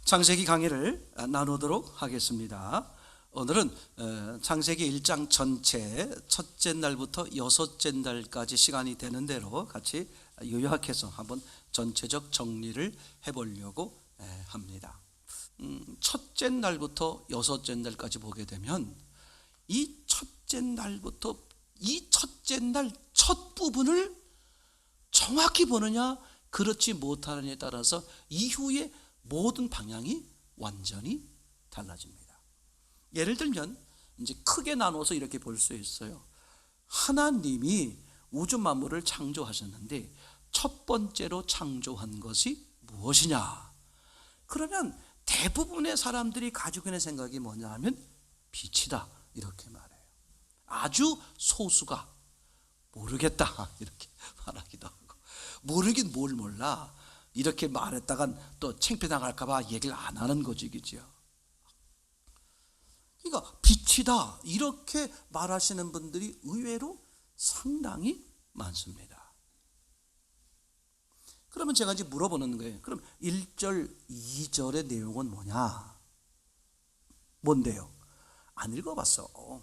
창세기 강의를 나누도록 하겠습니다. 오늘은 창세기 1장 전체 첫째 날부터 여섯째 날까지 시간이 되는 대로 같이 요약해서 한번 전체적 정리를 해보려고 합니다. 첫째 날부터 여섯째 날까지 보게 되면 이 첫째 날부터 이 첫째 날 첫 부분을 정확히 보느냐 그렇지 못하느냐에 따라서 이후에 모든 방향이 완전히 달라집니다. 예를 들면 이제 크게 나눠서 이렇게 볼 수 있어요. 하나님이 우주 만물을 창조하셨는데 첫 번째로 창조한 것이 무엇이냐? 그러면 대부분의 사람들이 가지고 있는 생각이 뭐냐 하면 빛이다 이렇게 말해요. 아주 소수가 모르겠다 이렇게 말하기도 하고, 모르긴 뭘 몰라 이렇게 말했다간 또 창피당할까 봐 얘기를 안 하는 거지, 그죠? 그러니까 빛이다 이렇게 말하시는 분들이 의외로 상당히 많습니다. 그러면 제가 이제 물어보는 거예요. 그럼 1절, 2절의 내용은 뭐냐? 뭔데요? 안 읽어봤어.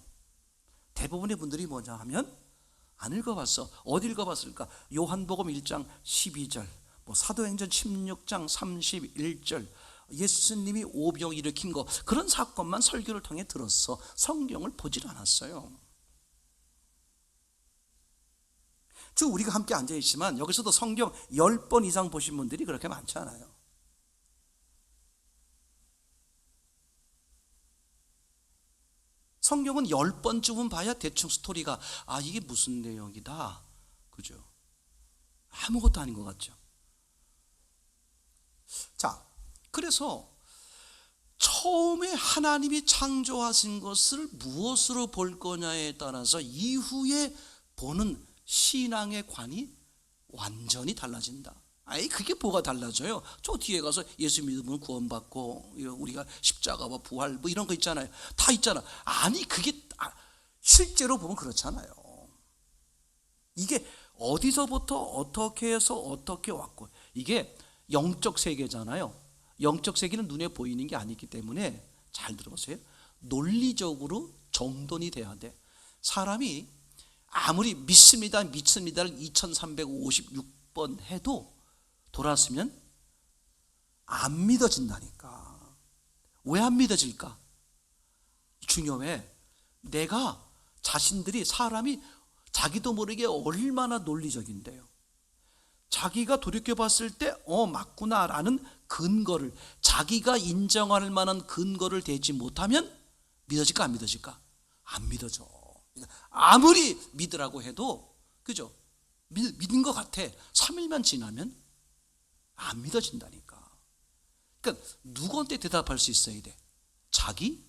대부분의 분들이 뭐냐 하면 안 읽어봤어. 어디 읽어봤을까? 요한복음 1장 12절, 사도행전 16장 31절, 예수님이 오병 일으킨 거, 그런 사건만 설교를 통해 들었어. 성경을 보질 않았어요. 즉 우리가 함께 앉아있지만 여기서도 성경 10번 이상 보신 분들이 그렇게 많지 않아요. 성경은 10번쯤은 봐야 대충 스토리가 이게 무슨 내용이다, 그죠? 아무것도 아닌 것 같죠. 자, 그래서 처음에 하나님이 창조하신 것을 무엇으로 볼 거냐에 따라서 이후에 보는 신앙의 관이 완전히 달라진다. 그게 뭐가 달라져요? 저 뒤에 가서 예수 믿으면 구원받고 우리가 십자가와 부활 이런 거 있잖아요. 다 있잖아. 그게 실제로 보면 그렇잖아요. 이게 어디서부터 어떻게 해서 어떻게 왔고, 이게 영적 세계잖아요. 영적 세계는 눈에 보이는 게 아니기 때문에 잘 들어보세요. 논리적으로 정돈이 돼야 돼. 사람이 아무리 믿습니다를 2356번 해도 돌았으면 안 믿어진다니까. 왜 안 믿어질까? 중요해. 사람이 자기도 모르게 얼마나 논리적인데요. 자기가 돌이켜봤을 때 맞구나라는 근거를, 자기가 인정할 만한 근거를 대지 못하면 믿어질까 안 믿어질까? 안 믿어져. 아무리 믿으라고 해도, 그죠? 믿은 것 같아. 3일만 지나면 안 믿어진다니까. 그러니까 누구한테 대답할 수 있어야 돼? 자기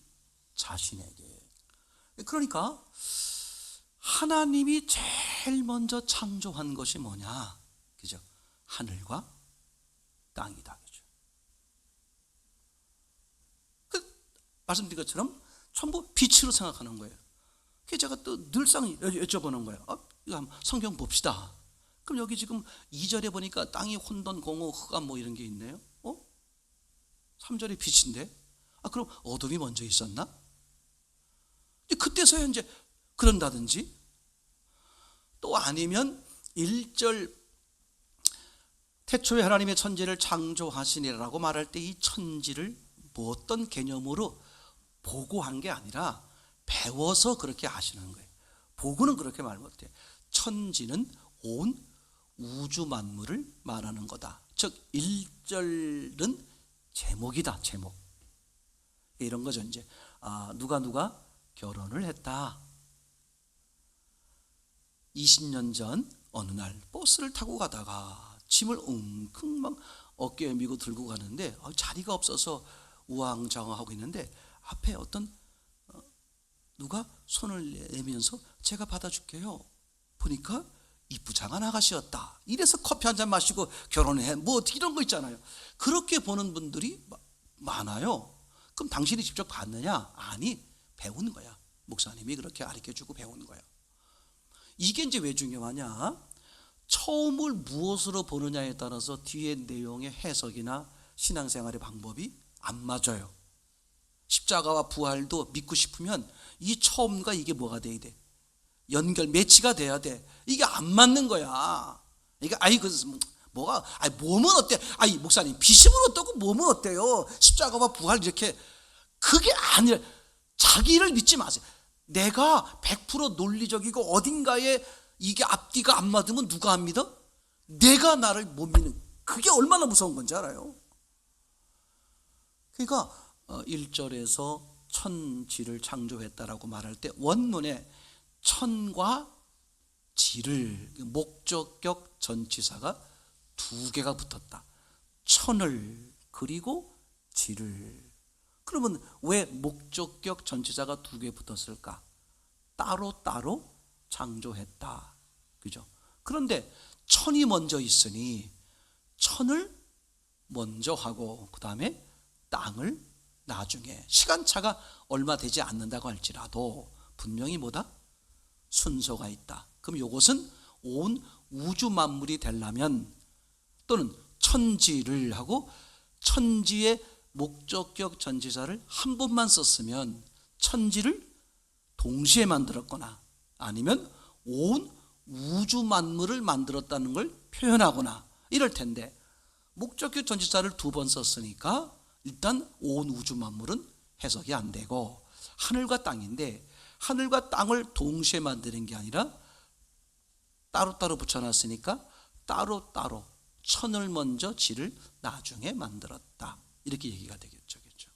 자신에게. 그러니까 하나님이 제일 먼저 창조한 것이 뭐냐? 그죠? 하늘과 땅이다. 그죠? 말씀드린 것처럼 전부 빛으로 생각하는 거예요. 그래서 제가 또 늘상 여쭤보는 거예요. 이거 한번 성경 봅시다. 그럼 여기 지금 2절에 보니까 땅이 혼돈, 공허, 흑암 이런 게 있네요. 3절에 빛인데? 그럼 어둠이 먼저 있었나? 그때서야 이제 그런다든지, 또 아니면 1절 태초에 하나님의 천지를 창조하시니라고 말할 때 이 천지를 어떤 개념으로 보고한 게 아니라 배워서 그렇게 하시는 거예요. 보고는 그렇게 말 못해. 천지는 온 우주 만물을 말하는 거다. 즉 1절은 제목이다. 제목. 이런 거죠. 이제 누가 결혼을 했다. 20년 전 어느 날 버스를 타고 가다가 짐을 웅큼 막 어깨에 미고 들고 가는데 자리가 없어서 우왕좌왕하고 있는데 앞에 어떤 누가 손을 내면서 제가 받아줄게요. 보니까 이쁘장한 아가씨였다. 이래서 커피 한 잔 마시고 결혼해. 이런 거 있잖아요. 그렇게 보는 분들이 많아요. 그럼 당신이 직접 봤느냐? 아니, 배우는 거야. 목사님이 그렇게 가르쳐주고 배우는 거야. 이게 이제 왜 중요하냐? 처음을 무엇으로 보느냐에 따라서 뒤에 내용의 해석이나 신앙생활의 방법이 안 맞아요. 십자가와 부활도 믿고 싶으면 이 처음과 이게 뭐가 돼야 돼? 연결, 매치가 돼야 돼. 이게 안 맞는 거야. 이게 뭐가 몸은 어때? 목사님 비심은 어떻고 몸은 어때요? 십자가와 부활 이렇게 그게 아니라 자기를 믿지 마세요. 내가 100% 논리적이고 어딘가에 이게 앞뒤가 안 맞으면 누가 안 믿어? 내가 나를 못 믿는, 그게 얼마나 무서운 건지 알아요? 그러니까 1절에서 천지를 창조했다라고 말할 때 원문에 천과 지를, 목적격 전치사가 두 개가 붙었다. 천을 그리고 지를. 그러면 왜 목적격 전치사가 두 개 붙었을까? 따로따로 창조했다. 그죠? 그런데 천이 먼저 있으니 천을 먼저 하고 그 다음에 땅을 나중에, 시간차가 얼마 되지 않는다고 할지라도 분명히 뭐다? 순서가 있다. 그럼 이것은 온 우주 만물이 되려면, 또는 천지를 하고 천지의 목적격 전치사를 한 번만 썼으면 천지를 동시에 만들었거나 아니면 온 우주 만물을 만들었다는 걸 표현하거나 이럴 텐데, 목적격 전치사를 두 번 썼으니까 일단 온 우주 만물은 해석이 안 되고, 하늘과 땅인데 하늘과 땅을 동시에 만드는 게 아니라 따로따로 붙여놨으니까 따로따로 천을 먼저 지를 나중에 만들었다, 이렇게 얘기가 되겠죠. 그렇죠?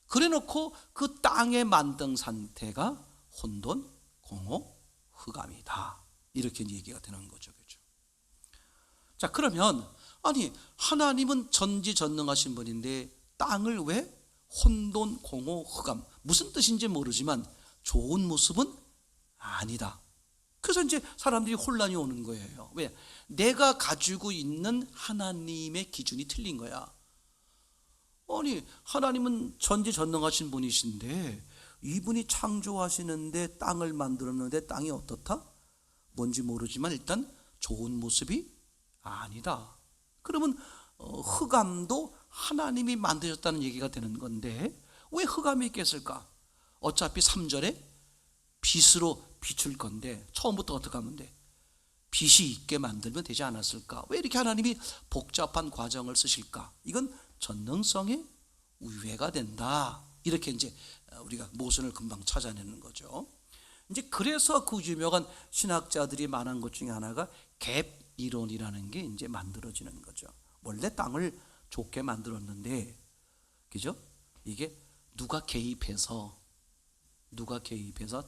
그래놓고 그 땅에 만든 상태가 혼돈, 공허, 흑암이다, 이렇게 얘기가 되는 거죠. 그렇죠? 자, 그러면 하나님은 전지전능하신 분인데 땅을 왜 혼돈, 공허, 흑암, 무슨 뜻인지 모르지만 좋은 모습은 아니다. 그래서 이제 사람들이 혼란이 오는 거예요. 왜? 내가 가지고 있는 하나님의 기준이 틀린 거야. 하나님은 전지전능하신 분이신데 이분이 창조하시는데 땅을 만들었는데 땅이 어떻다? 뭔지 모르지만 일단 좋은 모습이 아니다. 그러면 흑암도 하나님이 만드셨다는 얘기가 되는 건데 왜 흑암이 있겠을까? 어차피 3절에 빛으로 비출 건데 처음부터 어떻게 하면 돼? 빛이 있게 만들면 되지 않았을까? 왜 이렇게 하나님이 복잡한 과정을 쓰실까? 이건 전능성의 우회가 된다, 이렇게 이제 우리가 모순을 금방 찾아내는 거죠. 이제 그래서 그 유명한 신학자들이 말한 것 중에 하나가 갭 이론이라는 게 이제 만들어지는 거죠. 원래 땅을 좋게 만들었는데, 그죠? 이게 누가 개입해서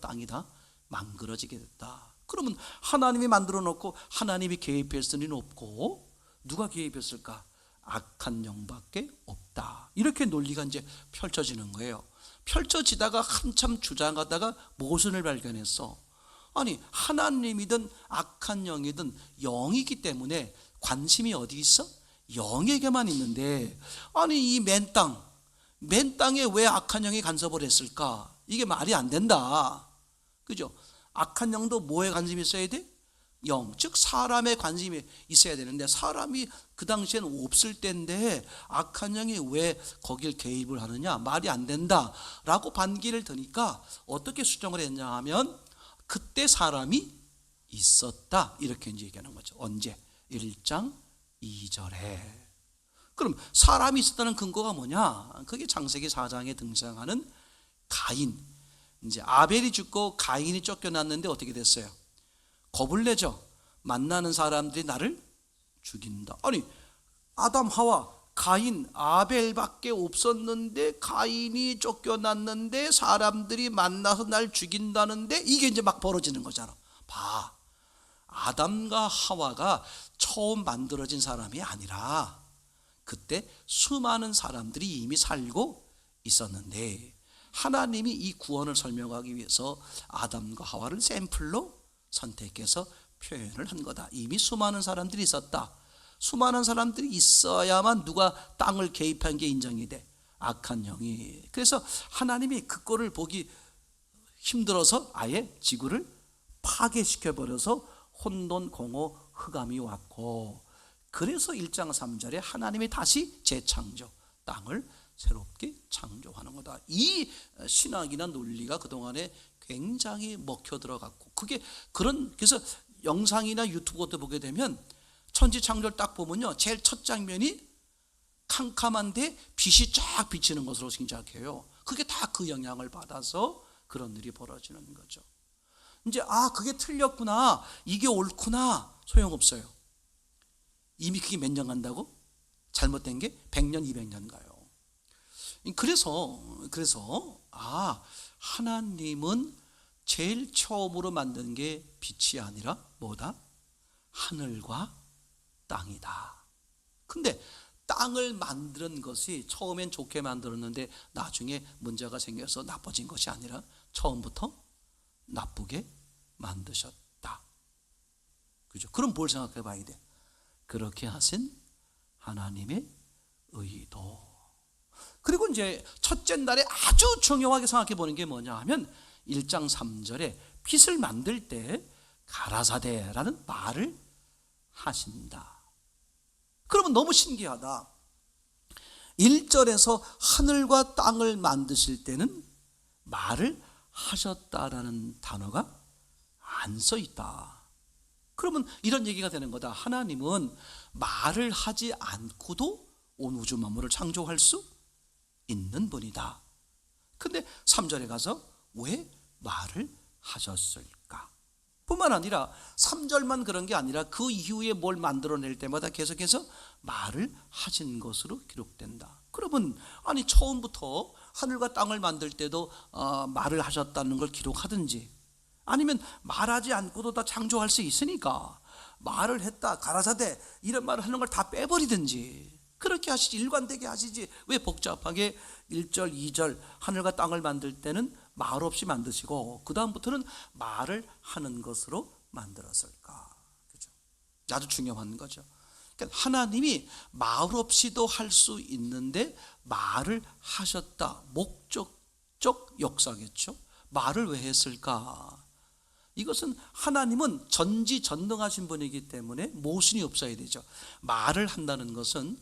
땅이 다 망그러지게 됐다. 그러면 하나님이 만들어 놓고 하나님이 개입했을 리는 없고, 누가 개입했을까? 악한 영밖에 없다. 이렇게 논리가 이제 펼쳐지는 거예요. 펼쳐지다가 한참 주장하다가 모순을 발견했어. 하나님이든 악한 영이든 영이기 때문에 관심이 어디 있어? 영에게만 있는데, 이 맨 땅에 왜 악한 영이 간섭을 했을까? 이게 말이 안 된다. 그죠? 악한 영도 뭐에 관심이 있어야 돼? 영, 즉 사람의 관심이 있어야 되는데 사람이 그 당시에는 없을 때인데 악한 영이 왜 거길 개입을 하느냐? 말이 안 된다라고 반기를 드니까 어떻게 수정을 했냐 하면 그때 사람이 있었다, 이렇게 이제 얘기하는 거죠. 언제? 1장 2절에. 그럼 사람이 있었다는 근거가 뭐냐? 그게 창세기 4장에 등장하는 가인. 이제 아벨이 죽고 가인이 쫓겨났는데 어떻게 됐어요? 겁을 내죠. 만나는 사람들이 나를 죽인다. 아담, 하와, 가인, 아벨밖에 없었는데 가인이 쫓겨났는데 사람들이 만나서 날 죽인다는데 이게 이제 막 벌어지는 거잖아. 봐, 아담과 하와가 처음 만들어진 사람이 아니라 그때 수많은 사람들이 이미 살고 있었는데 하나님이 이 구원을 설명하기 위해서 아담과 하와를 샘플로 선택해서 표현을 한 거다. 이미 수많은 사람들이 있었다. 수많은 사람들이 있어야만 누가 땅을 개입한 게 인정이 돼? 악한 영이. 그래서 하나님이 그거를 보기 힘들어서 아예 지구를 파괴시켜버려서 혼돈, 공허, 흑암이 왔고, 그래서 1장 3절에 하나님이 다시 재창조, 땅을 새롭게 창조하는 거다. 이 신학이나 논리가 그동안에 굉장히 먹혀 들어갔고, 그래서 영상이나 유튜브 같은 거 보게 되면 천지 창조를 딱 보면요, 제일 첫 장면이 캄캄한데 빛이 쫙 비치는 것으로 생각해요. 그게 다 그 영향을 받아서 그런 일이 벌어지는 거죠. 이제 그게 틀렸구나, 이게 옳구나, 소용없어요. 이미 그게 몇 년 간다고? 잘못된 게 100년, 200년 가요. 그래서 하나님은 제일 처음으로 만든 게 빛이 아니라 뭐다? 하늘과 땅이다. 근데 땅을 만드는 것이 처음엔 좋게 만들었는데 나중에 문제가 생겨서 나빠진 것이 아니라 처음부터 나쁘게 만드셨다. 그죠? 그럼 뭘 생각해 봐야 돼? 그렇게 하신 하나님의 의도. 그리고 이제 첫째 날에 아주 중요하게 생각해 보는 게 뭐냐 하면 1장 3절에 빛을 만들 때 가라사대라는 말을 하신다. 그러면 너무 신기하다. 1절에서 하늘과 땅을 만드실 때는 말을 하셨다라는 단어가 안 써 있다. 그러면 이런 얘기가 되는 거다. 하나님은 말을 하지 않고도 온 우주 만물을 창조할 수 있는 분이다. 근데 3절에 가서 왜 말을 하셨을까? 뿐만 아니라 3절만 그런 게 아니라 그 이후에 뭘 만들어낼 때마다 계속해서 말을 하신 것으로 기록된다. 그러면 처음부터 하늘과 땅을 만들 때도 말을 하셨다는 걸 기록하든지, 아니면 말하지 않고도 다 창조할 수 있으니까 말을 했다, 가라사대 이런 말을 하는 걸 다 빼버리든지 그렇게 하시지, 일관되게 하시지 왜 복잡하게 1절 2절 하늘과 땅을 만들 때는 말 없이 만드시고 그 다음부터는 말을 하는 것으로 만들었을까? 그죠? 아주 중요한 거죠. 그러니까 하나님이 말 없이도 할 수 있는데 말을 하셨다. 목적적 역사겠죠. 말을 왜 했을까? 이것은 하나님은 전지전능하신 분이기 때문에 모순이 없어야 되죠. 말을 한다는 것은,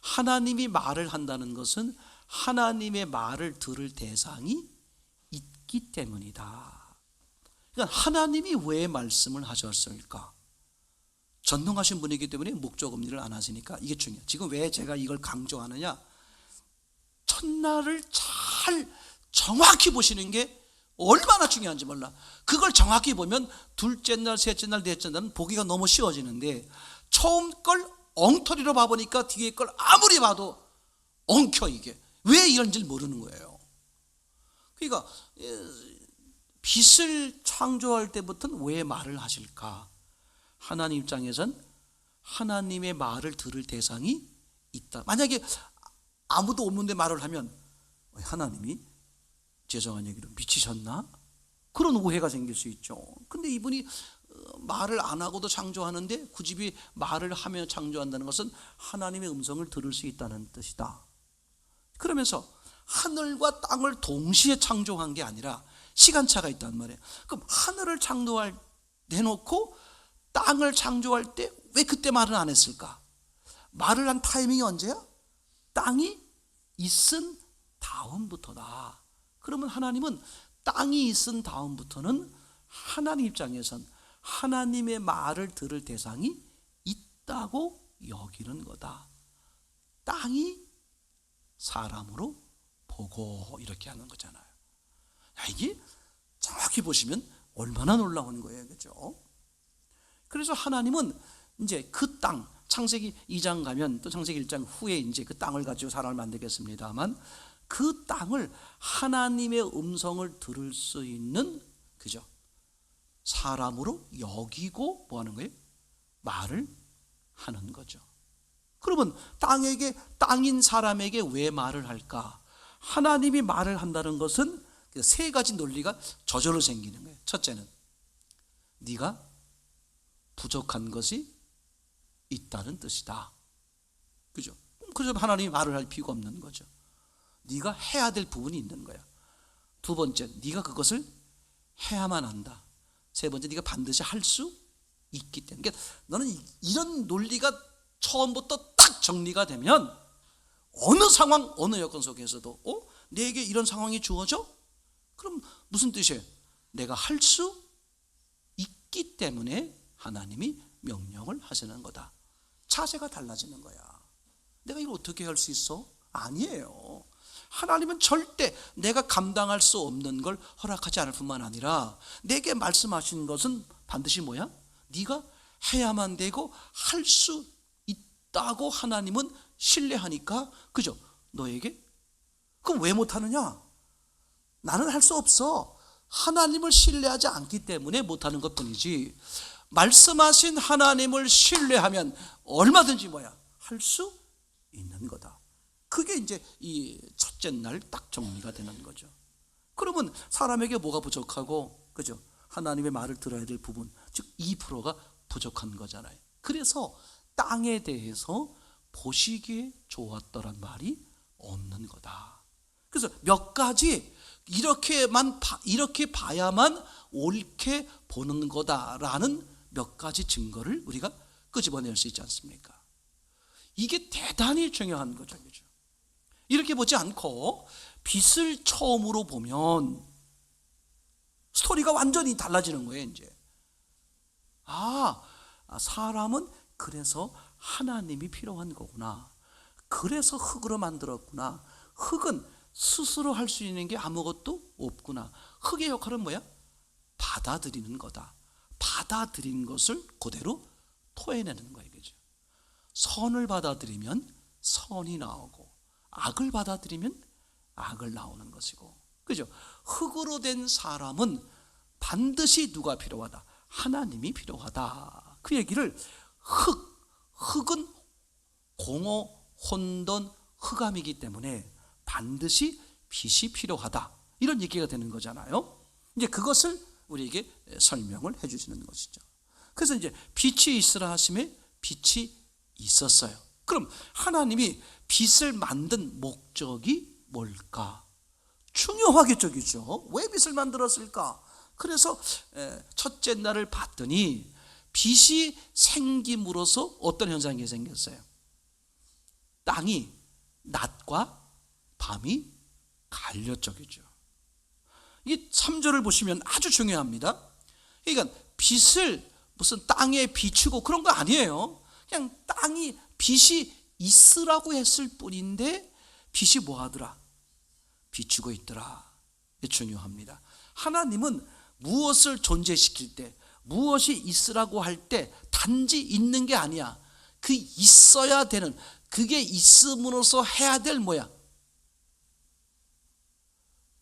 하나님이 말을 한다는 것은 하나님의 말을 들을 대상이 있기 때문이다. 그러니까 하나님이 왜 말씀을 하셨을까? 전능하신 분이기 때문에 목적 없는 일을 안 하시니까 이게 중요해요. 지금 왜 제가 이걸 강조하느냐? 첫날을 잘 정확히 보시는 게 얼마나 중요한지 몰라. 그걸 정확히 보면 둘째 날, 셋째 날, 넷째 날은 보기가 너무 쉬워지는데 처음 걸 엉터리로 봐보니까 뒤에 걸 아무리 봐도 엉켜. 이게 왜 이런지 모르는 거예요. 그러니까 빛을 창조할 때부터는 왜 말을 하실까? 하나님 입장에선 하나님의 말을 들을 대상이 있다. 만약에 아무도 없는데 말을 하면 하나님이 죄송한 얘기로 미치셨나? 그런 오해가 생길 수 있죠. 근데 이분이 말을 안 하고도 창조하는데 굳이 말을 하며 창조한다는 것은 하나님의 음성을 들을 수 있다는 뜻이다. 그러면서 하늘과 땅을 동시에 창조한 게 아니라 시간차가 있단 말이에요. 그럼 하늘을 창조할 해놓고 땅을 창조할 때 왜 그때 말을 안 했을까? 말을 한 타이밍이 언제야? 땅이 있은 다음부터다. 그러면 하나님은 땅이 있은 다음부터는 하나님 입장에선 하나님의 말을 들을 대상이 있다고 여기는 거다. 땅이 사람으로 보고 이렇게 하는 거잖아요. 이게 정확히 보시면 얼마나 놀라운 거예요. 그렇죠? 그래서 하나님은 이제 그 땅, 창세기 2장 가면 또 창세기 1장 후에 이제 그 땅을 가지고 사람을 만들겠습니다만 그 땅을 하나님의 음성을 들을 수 있는, 그죠? 사람으로 여기고 뭐 하는 거예요? 말을 하는 거죠. 그러면 땅인 사람에게 왜 말을 할까? 하나님이 말을 한다는 것은 세 가지 논리가 저절로 생기는 거예요. 첫째는 네가 부족한 것이 있다는 뜻이다. 그죠? 그래서 하나님이 말을 할 필요가 없는 거죠. 네가 해야 될 부분이 있는 거야. 두 번째, 네가 그것을 해야만 한다. 세 번째, 네가 반드시 할 수 있기 때문에. 그러니까 너는 이런 논리가 처음부터 딱 정리가 되면 어느 상황, 어느 여건 속에서도 내게 이런 상황이 주어져? 그럼 무슨 뜻이에요? 내가 할 수 있기 때문에 하나님이 명령을 하시는 거다. 자세가 달라지는 거야. 내가 이걸 어떻게 할 수 있어? 아니에요. 하나님은 절대 내가 감당할 수 없는 걸 허락하지 않을 뿐만 아니라 내게 말씀하신 것은 반드시 뭐야? 네가 해야만 되고 할 수 있다고 하나님은 신뢰하니까, 그죠? 너에게? 그럼 왜 못하느냐? 나는 할 수 없어. 하나님을 신뢰하지 않기 때문에 못하는 것뿐이지, 말씀하신 하나님을 신뢰하면 얼마든지 뭐야? 할 수 있는 거다. 그게 이제 이 첫째 날 딱 정리가 되는 거죠. 그러면 사람에게 뭐가 부족하고, 그죠? 하나님의 말을 들어야 될 부분, 즉 2%가 부족한 거잖아요. 그래서 땅에 대해서 보시기에 좋았더란 말이 없는 거다. 그래서 몇 가지 이렇게 봐야만 옳게 보는 거다라는 몇 가지 증거를 우리가 끄집어낼 수 있지 않습니까? 이게 대단히 중요한 거죠. 이렇게 보지 않고 빛을 처음으로 보면 스토리가 완전히 달라지는 거예요. 이제 사람은 그래서 하나님이 필요한 거구나. 그래서 흙으로 만들었구나. 흙은 스스로 할 수 있는 게 아무것도 없구나. 흙의 역할은 뭐야? 받아들이는 거다. 받아들인 것을 그대로 토해내는 거예요. 그죠? 선을 받아들이면 선이 나오고, 악을 받아들이면 악을 나오는 것이고, 그죠? 흙으로 된 사람은 반드시 누가 필요하다? 하나님이 필요하다. 그 얘기를 흙은 공허, 혼돈, 흑암이기 때문에 반드시 빛이 필요하다. 이런 얘기가 되는 거잖아요. 이제 그것을 우리에게 설명을 해주시는 것이죠. 그래서 이제 빛이 있으라 하심에 빛이 있었어요. 그럼 하나님이 빛을 만든 목적이 뭘까? 중요하겠죠, 그죠? 왜 빛을 만들었을까? 그래서 첫째 날을 봤더니 빛이 생김으로써 어떤 현상이 생겼어요? 땅이 낮과 밤이 갈렸죠, 그죠? 이 3절을 보시면 아주 중요합니다. 그러니까 빛을 무슨 땅에 비추고 그런 거 아니에요. 그냥 땅이 빛이 있으라고 했을 뿐인데 빛이 뭐 하더라? 비추고 있더라. 이게 중요합니다. 하나님은 무엇을 존재시킬 때, 무엇이 있으라고 할 때 단지 있는 게 아니야. 그 있어야 되는, 그게 있음으로써 해야 될 뭐야?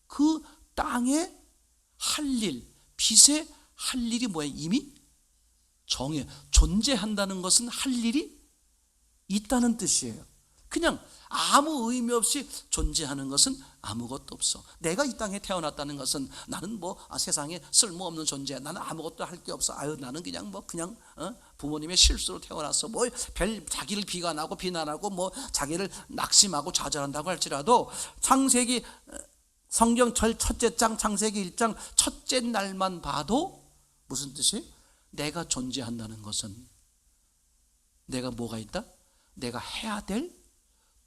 그 땅에 할 일, 빛에 할 일이 뭐야? 이미 정해. 존재한다는 것은 할 일이 있다는 뜻이에요. 그냥 아무 의미 없이 존재하는 것은 아무것도 없어. 내가 이 땅에 태어났다는 것은 나는 세상에 쓸모없는 존재야. 나는 아무것도 할 게 없어. 나는 그냥 부모님의 실수로 태어났어. 자기를 비관하고 비난하고 자기를 낙심하고 좌절한다고 할지라도 창세기 성경 첫째 장 창세기 1장 첫째 날만 봐도 무슨 뜻이? 내가 존재한다는 것은 내가 뭐가 있다? 내가 해야 될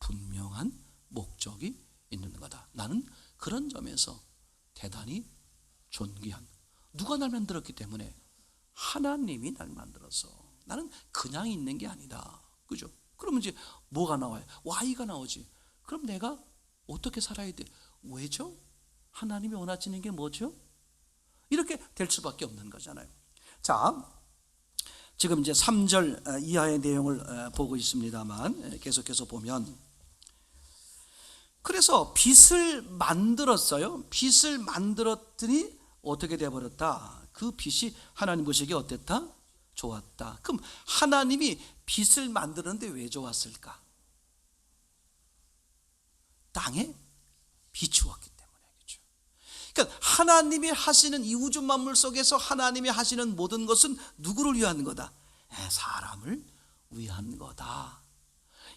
분명한 목적이 있는 거다. 나는 그런 점에서 대단히 존귀한, 누가 날 만들었기 때문에? 하나님이 날 만들어서. 나는 그냥 있는 게 아니다. 그죠? 그러면 이제 뭐가 나와요? Y가 나오지. 그럼 내가 어떻게 살아야 돼? 왜죠? 하나님이 원하시는 게 뭐죠? 이렇게 될 수밖에 없는 거잖아요. 자, 지금 이제 3절 이하의 내용을 보고 있습니다만 계속해서 보면, 그래서 빛을 만들었어요. 빛을 만들었더니 어떻게 되어버렸다? 그 빛이 하나님 보시기에 어땠다? 좋았다. 그럼 하나님이 빛을 만드는데 왜 좋았을까? 땅에 비추었기 때문에. 그렇죠? 그러니까 하나님이 하시는 이 우주 만물 속에서 하나님이 하시는 모든 것은 누구를 위한 거다? 사람을 위한 거다.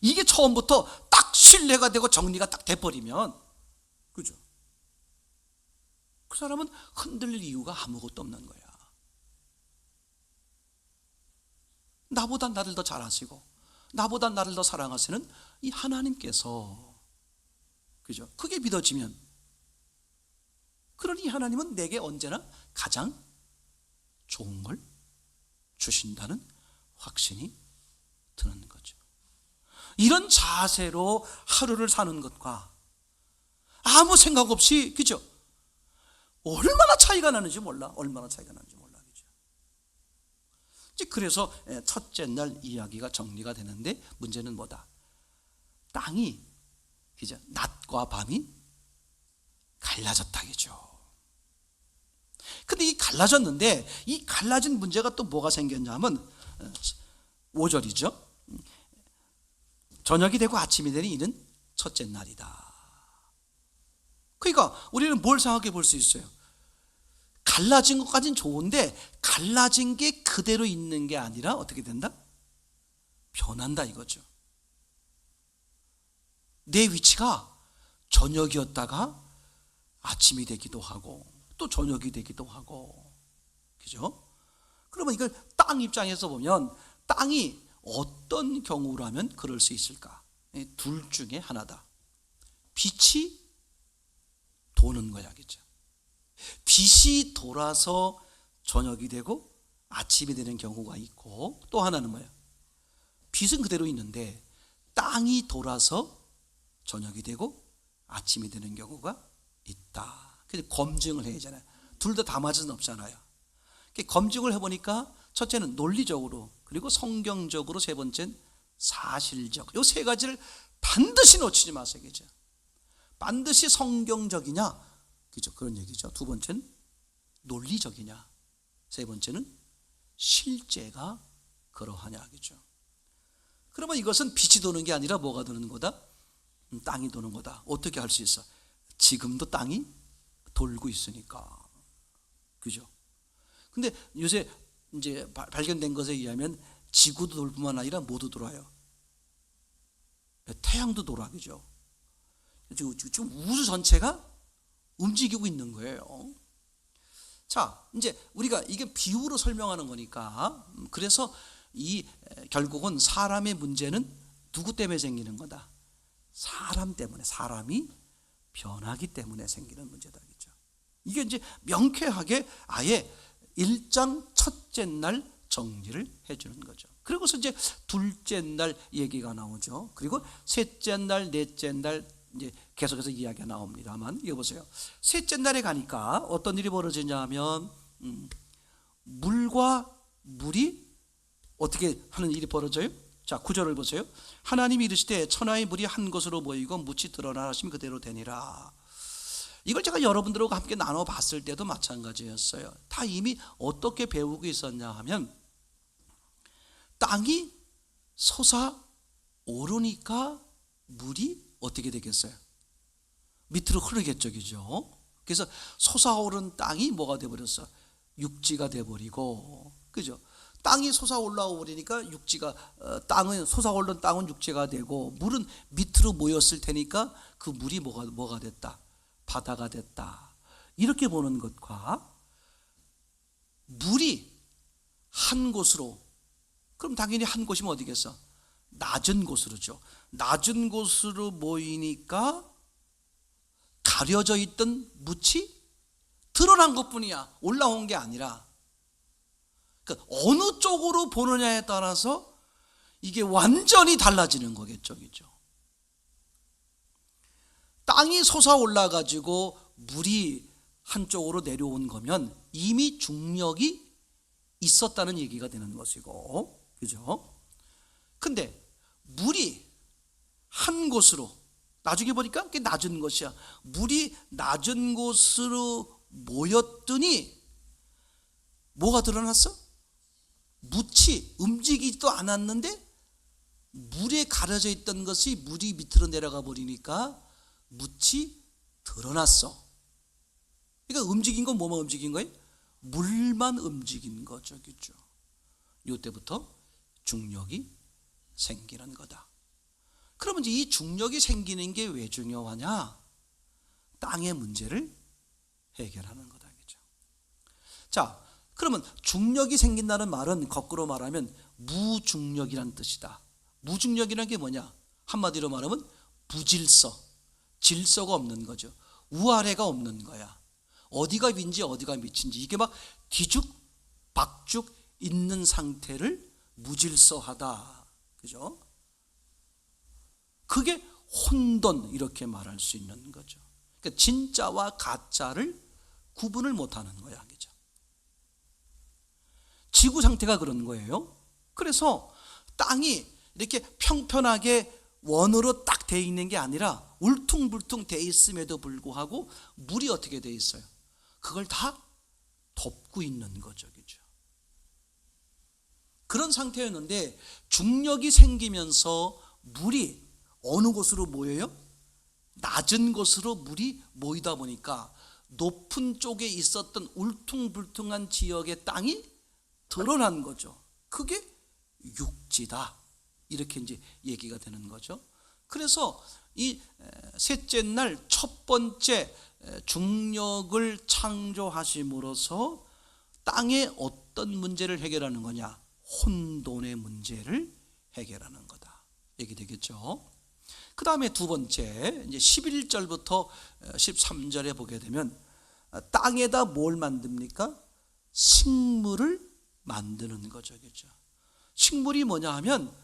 이게 처음부터 딱 신뢰가 되고 정리가 딱 돼버리면, 그죠? 그 사람은 흔들릴 이유가 아무것도 없는 거야. 나보다 나를 더 잘 아시고, 나보다 나를 더 사랑하시는 이 하나님께서, 그죠? 그게 믿어지면, 그러니 하나님은 내게 언제나 가장 좋은 걸 주신다는 확신이 드는 거죠. 이런 자세로 하루를 사는 것과 아무 생각 없이, 그죠? 얼마나 차이가 나는지 몰라. 얼마나 차이가 나는지 몰라. 그죠? 이제 그래서 첫째 날 이야기가 정리가 되는데, 문제는 뭐다? 땅이, 그죠? 낮과 밤이 갈라졌다겠죠. 근데 이 갈라졌는데, 이 갈라진 문제가 또 뭐가 생겼냐면 5절이죠. 저녁이 되고 아침이 되니 이는 첫째 날이다. 그러니까 우리는 뭘 생각해 볼 수 있어요? 갈라진 것까지는 좋은데, 갈라진 게 그대로 있는 게 아니라 어떻게 된다? 변한다 이거죠. 내 위치가 저녁이었다가 아침이 되기도 하고 또 저녁이 되기도 하고, 그죠? 그러면 이걸 땅 입장에서 보면, 땅이 어떤 경우라면 그럴 수 있을까? 둘 중에 하나다. 빛이 도는 거야, 그죠? 빛이 돌아서 저녁이 되고 아침이 되는 경우가 있고, 또 하나는 뭐야? 빛은 그대로 있는데 땅이 돌아서 저녁이 되고 아침이 되는 경우가 있다. 그래서 검증을 해야 하잖아요. 둘 다 맞을 수는 없잖아요. 검증을 해보니까 첫째는 논리적으로, 그리고 성경적으로, 세 번째는 사실적. 이 세 가지를 반드시 놓치지 마세요. 그죠? 반드시 성경적이냐, 그죠? 그런 얘기죠. 두 번째는 논리적이냐, 세 번째는 실제가 그러하냐, 그죠? 그러면 이것은 빛이 도는 게 아니라 뭐가 도는 거다? 땅이 도는 거다. 어떻게 할 수 있어? 지금도 땅이 돌고 있으니까, 그죠? 근데 요새 이제 발견된 것에 의하면 지구도 돌 뿐만 아니라 모두 돌아요. 태양도 돌아, 그죠? 지금 우주 전체가 움직이고 있는 거예요. 자, 이제 우리가 이게 비유로 설명하는 거니까, 그래서 이 결국은 사람의 문제는 누구 때문에 생기는 거다? 사람 때문에, 사람이 변하기 때문에 생기는 문제다겠죠. 이게 이제 명쾌하게 아예 1장 첫째 날 정리를 해주는 거죠. 그리고서 이제 둘째 날 얘기가 나오죠. 그리고 셋째 날, 넷째 날 이제 계속해서 이야기가 나옵니다만, 이거 보세요. 셋째 날에 가니까 어떤 일이 벌어지냐면, 물과 물이 어떻게 하는 일이 벌어져요? 자, 9절을 보세요. 하나님이 이르시되 천하의 물이 한 곳으로 모이고 묻이 드러나 하시면 그대로 되니라. 이걸 제가 여러분들과 함께 나눠봤을 때도 마찬가지였어요. 다 이미 어떻게 배우고 있었냐 하면, 땅이 솟아오르니까 물이 어떻게 되겠어요? 밑으로 흐르겠죠, 그죠? 그래서 솟아오른 땅이 뭐가 돼버렸어? 육지가 돼버리고, 그죠? 땅이 솟아올라오 버리니까 육지가, 땅은 솟아오른 땅은 육지가 되고, 물은 밑으로 모였을 테니까 그 물이 뭐가 됐다? 바다가 됐다. 이렇게 보는 것과, 물이 한 곳으로, 그럼 당연히 한 곳이면 어디겠어? 낮은 곳으로죠. 낮은 곳으로 모이니까 가려져 있던 묻이 드러난 것뿐이야. 올라온 게 아니라. 그러니까 어느 쪽으로 보느냐에 따라서 이게 완전히 달라지는 거겠죠, 그죠? 땅이 솟아올라 가지고 물이 한쪽으로 내려온 거면 이미 중력이 있었다는 얘기가 되는 것이고, 그죠? 근데 물이 한 곳으로, 나중에 보니까 그게 낮은 곳이야. 물이 낮은 곳으로 모였더니 뭐가 드러났어? 묻이 움직이지도 않았는데 물에 가려져 있던 것이 물이 밑으로 내려가 버리니까 묻이 드러났어. 그러니까 움직인 건 뭐만 움직인 거예요? 물만 움직인 거죠, 그죠? 이때부터 중력이 생기는 거다. 그러면 이제 이 중력이 생기는 게 왜 중요하냐? 땅의 문제를 해결하는 거다, 그죠? 자, 그러면 중력이 생긴다는 말은 거꾸로 말하면 무중력이란 뜻이다. 무중력이라는 게 뭐냐? 한마디로 말하면 부질서, 질서가 없는 거죠. 우아래가 없는 거야. 어디가 위인지 어디가 밑인지 이게 막 뒤죽박죽 있는 상태를 무질서하다. 그죠? 그게 혼돈 이렇게 말할 수 있는 거죠. 그러니까 진짜와 가짜를 구분을 못하는 거야. 그죠? 지구 상태가 그런 거예요. 그래서 땅이 이렇게 평평하게 원으로 딱 돼 있는 게 아니라 울퉁불퉁 돼 있음에도 불구하고 물이 어떻게 돼 있어요? 그걸 다 덮고 있는 거죠. 그죠? 그런 상태였는데 중력이 생기면서 물이 어느 곳으로 모여요? 낮은 곳으로 물이 모이다 보니까 높은 쪽에 있었던 울퉁불퉁한 지역의 땅이 드러난 거죠. 그게 육지다. 이렇게 이제 얘기가 되는 거죠. 그래서 이 셋째 날 첫 번째 중력을 창조하심으로써 땅의 어떤 문제를 해결하는 거냐? 혼돈의 문제를 해결하는 거다. 얘기되겠죠. 그 다음에 두 번째, 이제 11절부터 13절에 보게 되면 땅에다 뭘 만듭니까? 식물을 만드는 거죠. 그렇죠? 식물이 뭐냐 하면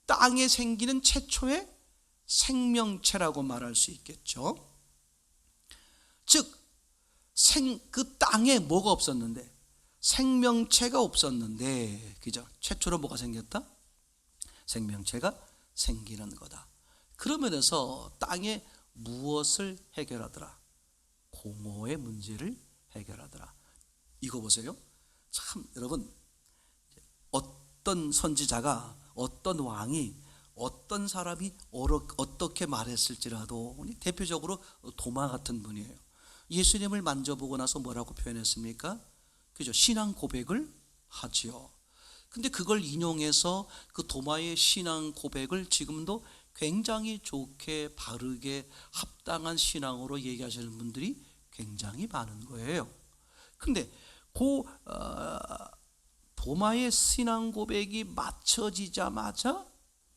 땅에 생기는 최초의 생명체라고 말할 수 있겠죠. 즉, 그 땅에 뭐가 없었는데? 생명체가 없었는데, 그죠? 최초로 뭐가 생겼다? 생명체가 생기는 거다. 그러면서 땅에 무엇을 해결하더라? 공허의 문제를 해결하더라. 이거 보세요. 참 여러분, 어떤 선지자가, 어떤 왕이, 어떤 사람이 어떻게 말했을지라도 대표적으로 도마 같은 분이에요. 예수님을 만져보고 나서 뭐라고 표현했습니까? 그죠? 신앙 고백을 하지요. 근데 그걸 인용해서 그 도마의 신앙 고백을 지금도 굉장히 좋게 바르게 합당한 신앙으로 얘기하시는 분들이 굉장히 많은 거예요. 근데 그 도마의 신앙 고백이 맞춰지자마자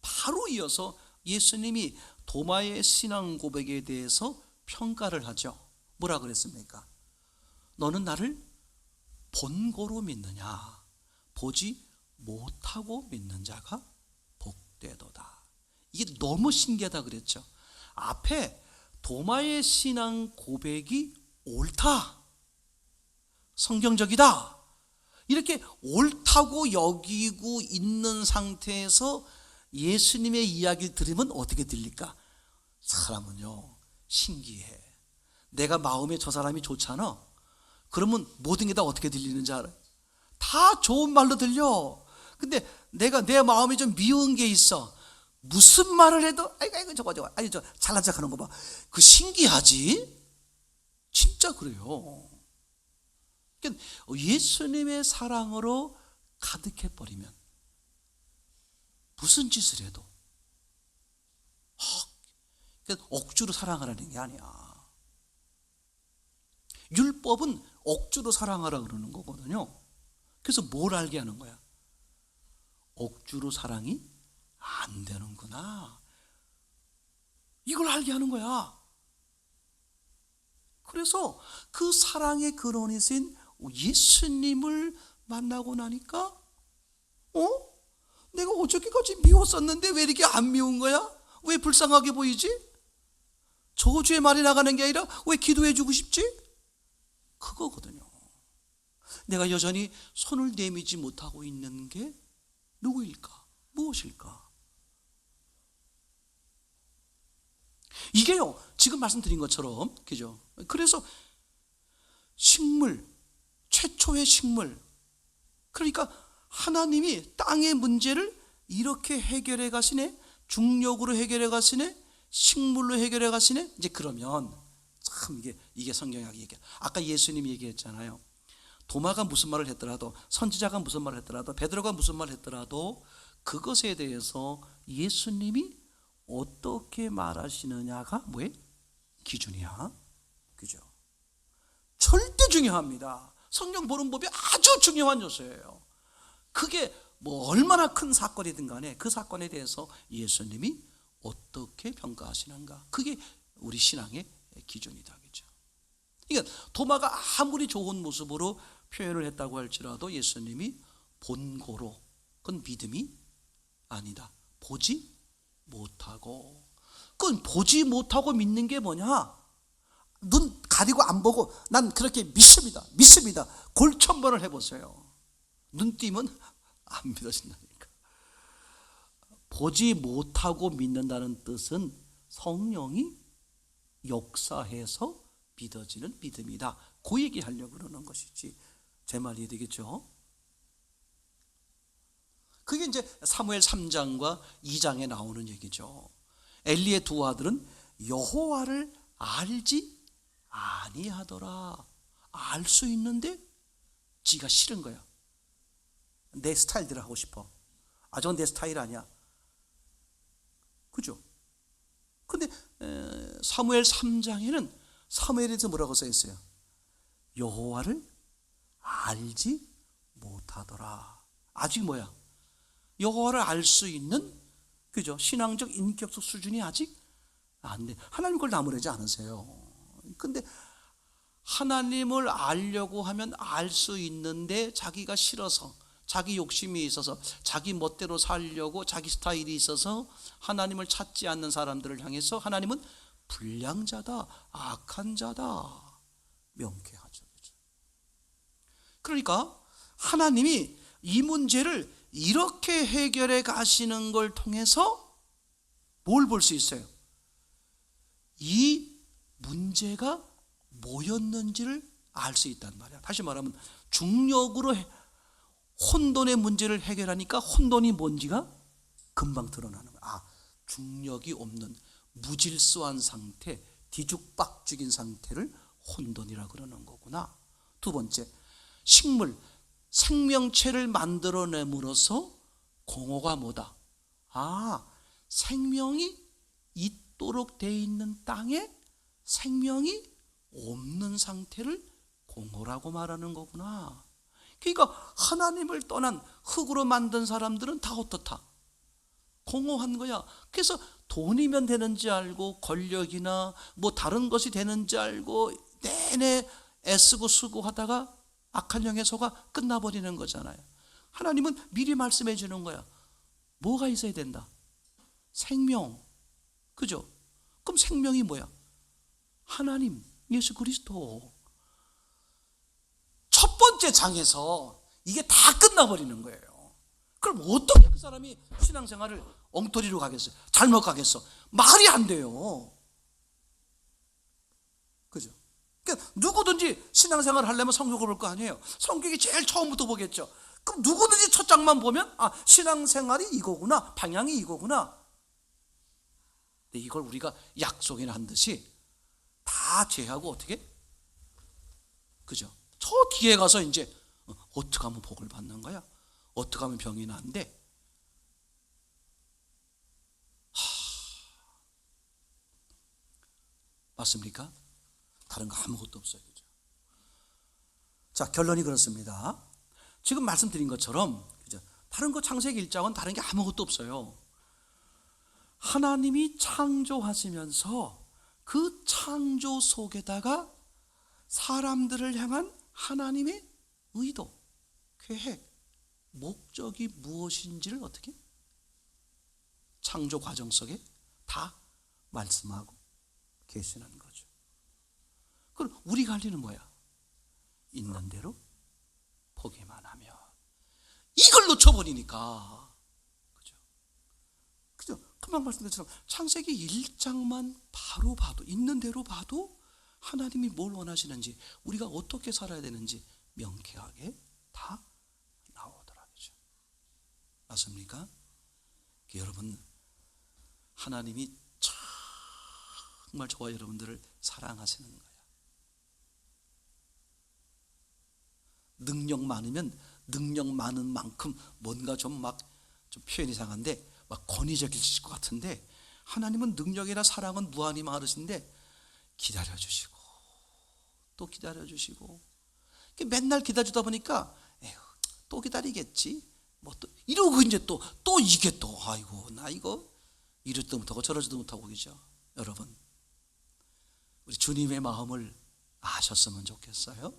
바로 이어서 예수님이 도마의 신앙 고백에 대해서 평가를 하죠. 뭐라 그랬습니까? 너는 나를 본고로 믿느냐? 보지 못하고 믿는 자가 복되도다. 이게 너무 신기하다 그랬죠. 앞에 도마의 신앙 고백이 옳다, 성경적이다, 이렇게 옳다고 여기고 있는 상태에서 예수님의 이야기를 들으면 어떻게 들릴까? 사람은요, 신기해. 내가 마음에 저 사람이 좋잖아. 그러면 모든 게 다 어떻게 들리는지 알아요? 다 좋은 말로 들려. 근데 내가 내 마음에 좀 미운 게 있어. 무슨 말을 해도 아이고 저거 아니 저 잘난 척하는 거 봐. 그 신기하지? 진짜 그래요. 그러니까 예수님의 사랑으로 가득해 버리면 무슨 짓을 해도 그러니까 억지로 사랑하라는 게 아니야. 율법은 억지로 사랑하라 그러는 거거든요. 그래서 뭘 알게 하는 거야? 억지로 사랑이 안 되는구나, 이걸 알게 하는 거야. 그래서 그 사랑의 근원이신 예수님을 만나고 나니까 내가 어저께까지 미웠었는데 왜 이렇게 안 미운 거야? 왜 불쌍하게 보이지? 저주의 말이 나가는 게 아니라 왜 기도해 주고 싶지? 그거거든요. 내가 여전히 손을 내밀지 못하고 있는 게 누구일까? 무엇일까? 이게요, 지금 말씀드린 것처럼, 그죠? 그래서 식물, 최초의 식물, 그러니까 하나님이 땅의 문제를 이렇게 해결해 가시네, 중력으로 해결해 가시네, 식물로 해결해 가시네. 이제 그러면 참 이게 성경이 얘기해. 아까 예수님이 얘기했잖아요. 도마가 무슨 말을 했더라도, 선지자가 무슨 말을 했더라도, 베드로가 무슨 말을 했더라도 그것에 대해서 예수님이 어떻게 말하시느냐가 뭐예요? 기준이야. 그죠? 절대 중요합니다. 성경 보는 법이 아주 중요한 요소예요. 그게 뭐 얼마나 큰 사건이든 간에 그 사건에 대해서 예수님이 어떻게 평가하시는가, 그게 우리 신앙의 기준이다, 그죠? 그러니까 도마가 아무리 좋은 모습으로 표현을 했다고 할지라도 예수님이 본고로, 그건 믿음이 아니다. 보지 못하고. 그건 보지 못하고 믿는 게 뭐냐? 눈 가리고 안 보고 난 그렇게 믿습니다, 믿습니다, 골천번을 해보세요. 눈 띄면 안 믿어진다니까. 보지 못하고 믿는다는 뜻은 성령이 역사해서 믿어지는 믿음이다, 그 얘기하려고 그러는 것이지. 제 말 이해되겠죠? 그게 이제 사무엘 3장과 2장에 나오는 얘기죠. 엘리의 두 아들은 여호와를 알지 아니하더라. 알 수 있는데 지가 싫은 거야. 내 스타일대로 하고 싶어. 아, 저건 내 스타일 아니야, 그죠? 근데 사무엘 3장에는 사무엘에 대해서 뭐라고 써 있어요? 여호와를 알지 못하더라. 아직 뭐야? 여호와를 알 수 있는, 그죠? 신앙적 인격적 수준이 아직 안 돼. 하나님 걸 나무라지 않으세요. 근데 하나님을 알려고 하면 알 수 있는데 자기가 싫어서, 자기 욕심이 있어서, 자기 멋대로 살려고 자기 스타일이 있어서 하나님을 찾지 않는 사람들을 향해서 하나님은 불량자다, 악한 자다 명쾌하죠. 그러니까 하나님이 이 문제를 이렇게 해결해 가시는 걸 통해서 뭘 볼 수 있어요? 이 문제가 뭐였는지를 알 수 있단 말이야. 다시 말하면 중력으로 혼돈의 문제를 해결하니까 혼돈이 뭔지가 금방 드러나는 거야. 아, 중력이 없는 무질서한 상태, 뒤죽박죽인 상태를 혼돈이라 그러는 거구나. 두 번째, 식물, 생명체를 만들어냄으로써 공허가 뭐다? 아, 생명이 있도록 돼 있는 땅에 생명이 없는 상태를 공허라고 말하는 거구나. 그러니까 하나님을 떠난 흙으로 만든 사람들은 다 어떻다? 공허한 거야. 그래서 돈이면 되는지 알고, 권력이나 뭐 다른 것이 되는지 알고 내내 애쓰고 쓰고 하다가 악한 영에 속아 끝나버리는 거잖아요. 하나님은 미리 말씀해 주는 거야. 뭐가 있어야 된다? 생명. 그죠? 그럼 생명이 뭐야? 하나님, 예수 그리스도. 첫 번째 장에서 이게 다 끝나버리는 거예요. 그럼 어떻게 그 사람이 신앙생활을 엉터리로 가겠어요? 잘못 가겠어? 말이 안 돼요. 그죠? 그러니까 누구든지 신앙생활을 하려면 성경을 볼 거 아니에요. 성경이 제일 처음부터 보겠죠. 그럼 누구든지 첫 장만 보면 아, 신앙생활이 이거구나, 방향이 이거구나. 근데 이걸 우리가 약속이나 한 듯이 다 제하고 어떻게? 그죠? 저 뒤에 가서 이제 어떻게 하면 복을 받는 거야? 어떻게 하면 병이 나는데? 맞습니까? 다른 거 아무것도 없어요. 그죠? 자, 결론이 그렇습니다. 지금 말씀드린 것처럼, 그죠? 다른 거 창세기 1장은 다른 게 아무것도 없어요. 하나님이 창조하시면서 그 창조 속에다가 사람들을 향한 하나님의 의도, 계획, 목적이 무엇인지를 어떻게? 창조 과정 속에 다 말씀하고 계시는 거죠. 그럼 우리가 할 일은 뭐야? 있는 대로 보기만 하면. 이걸 놓쳐버리니까, 그죠? 그죠? 금방 말씀드린 것처럼 창세기 1장만 바로 봐도, 있는 대로 봐도 하나님이 뭘 원하시는지, 우리가 어떻게 살아야 되는지 명쾌하게 다 나오더라고요. 맞습니까? 여러분, 하나님이 정말 저와 여러분들을 사랑하시는 거예요. 능력 많으면 능력 많은 만큼 뭔가 좀 표현이 이상한데 막 권위적이실 것 같은데, 하나님은 능력이나 사랑은 무한히 많으신데 기다려주시고 또 기다려주시고, 맨날 기다려주다 보니까 에휴, 또 기다리겠지, 뭐 또 이러고 이제 또 이게 또 아이고 나 이거 이러지도 못하고 저러지도 못하고 그죠. 여러분 우리 주님의 마음을 아셨으면 좋겠어요.